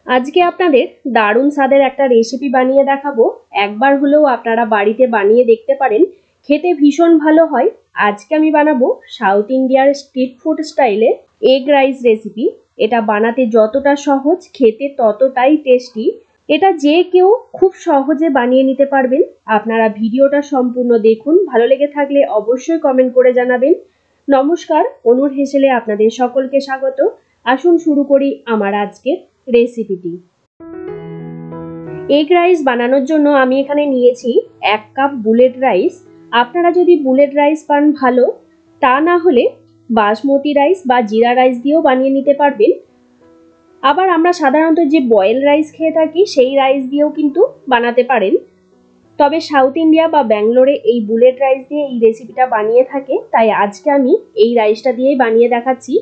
আজকে আপনাদের দারুণ স্বাদের একটা রেসিপি বানিয়ে দেখাবো। একবার হলেও আপনারা বাড়িতে বানিয়ে দেখতে পারেন, খেতে ভীষণ ভালো হয়। আজকে আমি বানাবো সাউথ ইন্ডিয়ার স্ট্রিট ফুড স্টাইলে এগ রাইস রেসিপি। এটা বানাতে যতটা সহজ, খেতে ততটাই টেস্টি। এটা যে কেউ খুব সহজে বানিয়ে নিতে পারবেন। আপনারা ভিডিওটা সম্পূর্ণ দেখুন, ভালো লেগে থাকলে অবশ্যই কমেন্ট করে জানাবেন। নমস্কার, অনুর হেসেলে আপনাদের সকলকে স্বাগত। আসুন শুরু করি আমার আজকের রেসিপিটি। এগ রাইস বানানোর জন্য আমি এখানে নিয়েছি 1 কাপ বুলেট রাইস। আপনারা যদি বুলেট রাইস পান ভালো, তা না হলে বাসমতি রাইস বা জিরা রাইস দিয়েও বানিয়ে নিতে পারবেন। আবার আমরা সাধারণত যে বয়েল রাইস খেয়ে থাকি, সেই রাইস দিয়েও কিন্তু বানাতে পারেন। তবে সাউথ ইন্ডিয়া বা ব্যাঙ্গালোরে এই বুলেট রাইস দিয়ে এই রেসিপিটা বানিয়ে থাকে, তাই আজকে আমি এই রাইসটা দিয়েই বানিয়ে দেখাচ্ছি।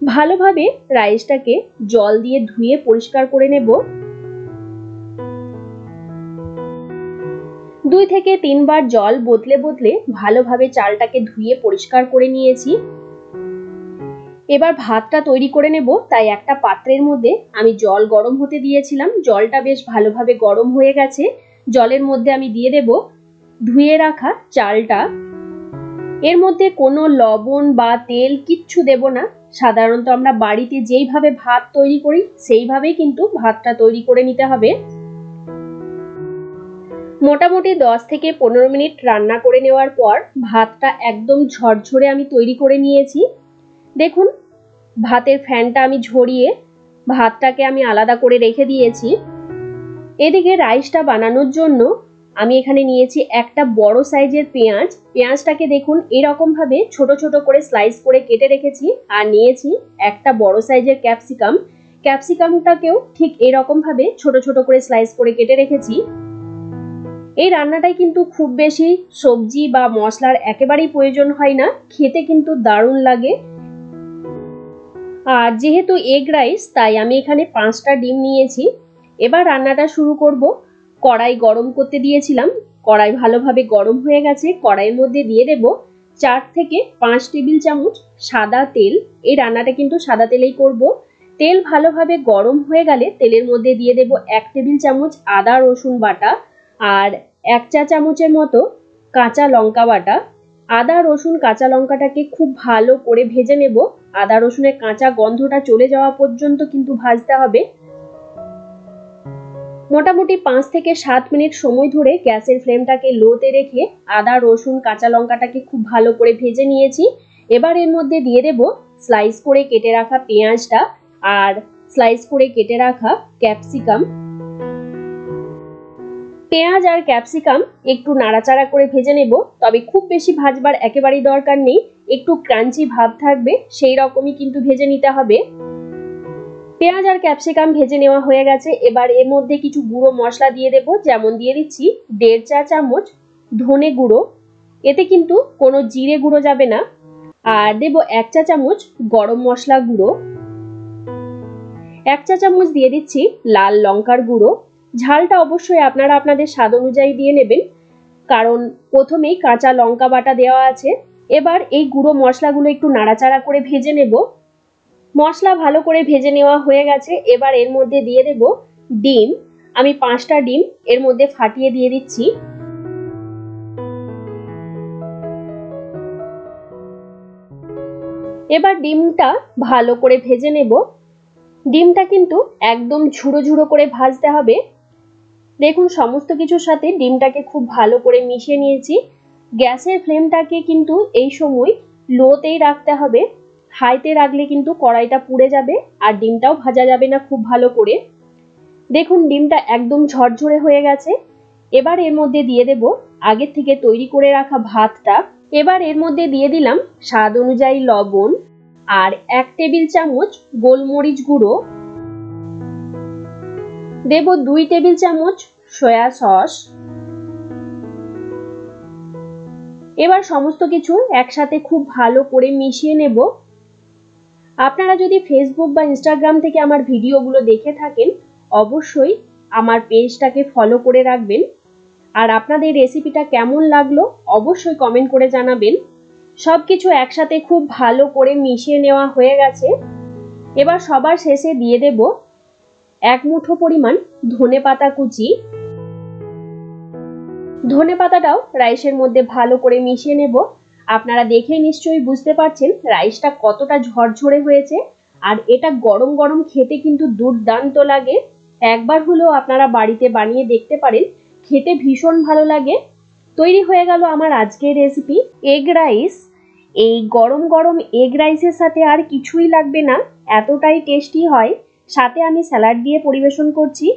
ভালোভাবে রাইসটাকে জল দিয়ে ধুয়ে পরিষ্কার করে নেব। 2 থেকে 3 বার জল বদলে বদলে ভালোভাবে চালটাকে ধুয়ে পরিষ্কার করে নিয়েছি। এবার ভাতটা তৈরি করে নেব, তাই একটা পাত্রের মধ্যে আমি জল গরম হতে দিয়েছিলাম। জলটা বেশ ভালোভাবে গরম হয়ে গেছে। জলের মধ্যে আমি দিয়ে দেব ধুয়ে রাখা চালটা। এর মধ্যে কোনো লবণ বা তেল কিচ্ছু দেব না। সাধারণত আমরা বাড়িতে যেইভাবে ভাত তৈরি করি সেইভাবেই কিন্তু ভাতটা তৈরি করে নিতে হবে। মোটামুটি 10 থেকে 15 মিনিট রান্না করে নেওয়ার পর ভাতটা একদম ঝরঝরে আমি তৈরি করে নিয়েছি। দেখুন, ভাতের ফ্যানটা আমি ঝরিয়ে ভাতটাকে আমি আলাদা করে রেখে দিয়েছি। এদিকে রাইসটা বানানোর জন্য আমি এখানে নিয়েছি একটা বড় সাইজের পেঁয়াজ। পেঁয়াজটাকে দেখুন এরকম ভাবে ছোট ছোট করে স্লাইস করে কেটে রেখেছি। আর নিয়েছি একটা বড় সাইজের ক্যাপসিকাম। ক্যাপসিকামটাকেও ঠিক এরকম ভাবে ছোট ছোট করে স্লাইস করে কেটে রেখেছি। এই রান্নাটাই কিন্তু খুব বেশি সবজি বা মশলার একেবারেই প্রয়োজন হয় না, খেতে কিন্তু দারুণ লাগে। আর যেহেতু এগ রাইস, তাই আমি এখানে 5টা ডিম নিয়েছি। এবার রান্নাটা শুরু করব। কড়াই গরম করতে দিয়েছিলাম, কড়াই ভালোভাবে গরম হয়ে গেছে। কড়াইয়ের মধ্যে দিয়ে দেব 4 থেকে 5 টেবিল চামচ সাদা তেল। এই রান্নাটা কিন্তু সাদা তেলেই করব। তেল ভালোভাবে গরম হয়ে গেলে তেলের মধ্যে দিয়ে দেব 1 টেবিল চামচ আদা রসুন বাটা আর 1 চা চামচের মতো কাঁচা লঙ্কা বাটা। আদা রসুন কাঁচা লঙ্কাটাকে খুব ভালো করে ভেজে নেব। আদা রসুনের কাঁচা গন্ধটা চলে যাওয়া পর্যন্ত কিন্তু ভাজতে হবে। মোটামুটি 5 থেকে 7 মিনিট সময় ধরে গ্যাসের ফ্লেমটাকে লোতে রেখে আদা রসুন কাঁচা লঙ্কাটাকে খুব ভালো করে ভেজে নিয়েছি। এবার এর মধ্যে দিয়ে দেব স্লাইস করে কেটে রাখা পেঁয়াজটা আর স্লাইস করে কেটে রাখা ক্যাপসিকাম। পেঁয়াজ আর ক্যাপসিকাম একটু নাড়াচাড়া করে ভেজে নেব, তবে খুব বেশি ভাজবার একেবারেই দরকার নেই। একটু ক্রাঞ্চি ভাব থাকবে, সেই রকমই কিন্তু ভেজে নিতে হবে। পেঁয়াজ আর ক্যাপসিকাম ভেজে নেওয়া হয়ে গেছে। এবার এর মধ্যে কিছু গুঁড়ো মশলা দিয়ে দেব, যেমন দিয়ে দিচ্ছি 1.5 চা চামচ ধনে গুঁড়ো। এতে কিন্তু কোনো জিরে গুঁড়ো যাবে না। আর দেব 1 চা চামচ গরম মশলা গুঁড়ো। 1 চা চামচ দিয়ে দিচ্ছি লাল লঙ্কার গুঁড়ো। ঝালটা অবশ্যই আপনারা আপনাদের স্বাদ অনুযায়ী দিয়ে নেবেন, কারণ প্রথমেই কাঁচা লঙ্কা বাটা দেওয়া আছে। এবার এই গুঁড়ো মশলাগুলো একটু নাড়াচাড়া করে ভেজে নেব। মশলা ভালো করে ভেজে নেওয়া হয়ে গেছে। এবার এর মধ্যে দিয়ে দেব ডিম। আমি 5টা ডিম এর মধ্যে ফাটিয়ে দিয়ে দিচ্ছি। এবার ডিমটা ভালো করে ভেজে নেব। ডিমটা কিন্তু একদম ঝুড়ো ঝুড়ো করে ভাজতে হবে। দেখুন, সমস্ত কিছুর সাথে ডিমটাকে খুব ভালো করে মিশিয়ে নিয়েছি। গ্যাসের ফ্লেমটাকে কিন্তু এই সময় লোতেই রাখতে হবে। হাইতে রাখলে কিন্তু কড়াইটা পুড়ে যাবে আর ডিমটাও ভাজা যাবে না খুব ভালো করে। দেখুন, ডিমটা একদম ঝরঝরে হয়ে গেছে। এবার এর মধ্যে দিয়ে দেব আগের থেকে তৈরি করে রাখা ভাতটা। এবার এর মধ্যে দিয়ে দিলাম স্বাদ অনুযায়ী লবণ আর 1 টেবিল চামচ গোলমরিচ গুঁড়ো। দেব 2 টেবিল চামচ সয়া সস। এবার সমস্ত কিছু একসাথে খুব ভালো করে মিশিয়ে নেব। আপনারা যদি ফেসবুক বা ইনস্টাগ্রাম থেকে আমার ভিডিওগুলো দেখে থাকেন, অবশ্যই আমার পেজটাকে ফলো করে রাখবেন। আর আপনাদের রেসিপিটা কেমন লাগলো অবশ্যই কমেন্ট করে জানাবেন। সবকিছু একসাথে খুব ভালো করে মিশিয়ে নেওয়া হয়ে গেছে। এবার সবার শেষে দিয়ে দেব 1 মুঠো পরিমাণ ধনেপাতা কুচি। ধনেপাতাটাও রাইসের মধ্যে ভালো করে মিশিয়ে নেব। আপনারা দেখেই নিশ্চয়ই বুঝতে পারছেন রাইসটা কতটা ঝরঝরে হয়েছে, আর এটা গরম গরম খেতে কিন্তু দুর্দান্ত লাগে। একবার হলেও আপনারা বাড়িতে বানিয়ে দেখতে পারেন, খেতে ভীষণ ভালো লাগে। তৈরি হয়ে গেল আমার আজকের রেসিপি এগ রাইস। এই গরম গরম এগ রাইসের সাথে আর কিছুই লাগবে না, এতটাই টেস্টি হয়। সাথে আমি স্যালাড দিয়ে পরিবেশন করছি।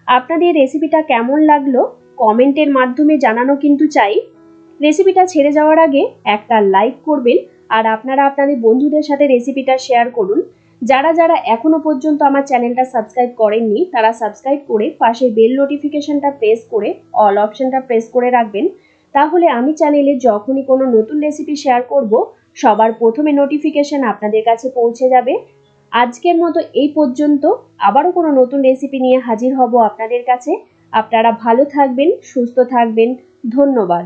আপনাদের রেসিপিটা কেমন লাগলো কমেন্টের মাধ্যমে জানানো কিন্তু চাই। রেসিপিটা ছেড়ে যাওয়ার আগে একটা লাইক করবেন, আর আপনারা আপনাদের বন্ধুদের সাথে রেসিপিটা শেয়ার করুন। যারা যারা এখনো পর্যন্ত আমার চ্যানেলটা সাবস্ক্রাইব করেননি তারা সাবস্ক্রাইব করে পাশে বেল নোটিফিকেশনটা প্রেস করে অল অপশনটা প্রেস করে রাখবেন। তাহলে আমি চ্যানেলে যখনই কোনো নতুন রেসিপি শেয়ার করব সবার প্রথমে নোটিফিকেশন আপনাদের কাছে পৌঁছে যাবে। আজকের মতো এই পর্যন্ত, আবারও কোনো নতুন রেসিপি নিয়ে হাজির হব আপনাদের কাছে। আপনারা ভালো থাকবেন, সুস্থ থাকবেন। ধন্যবাদ।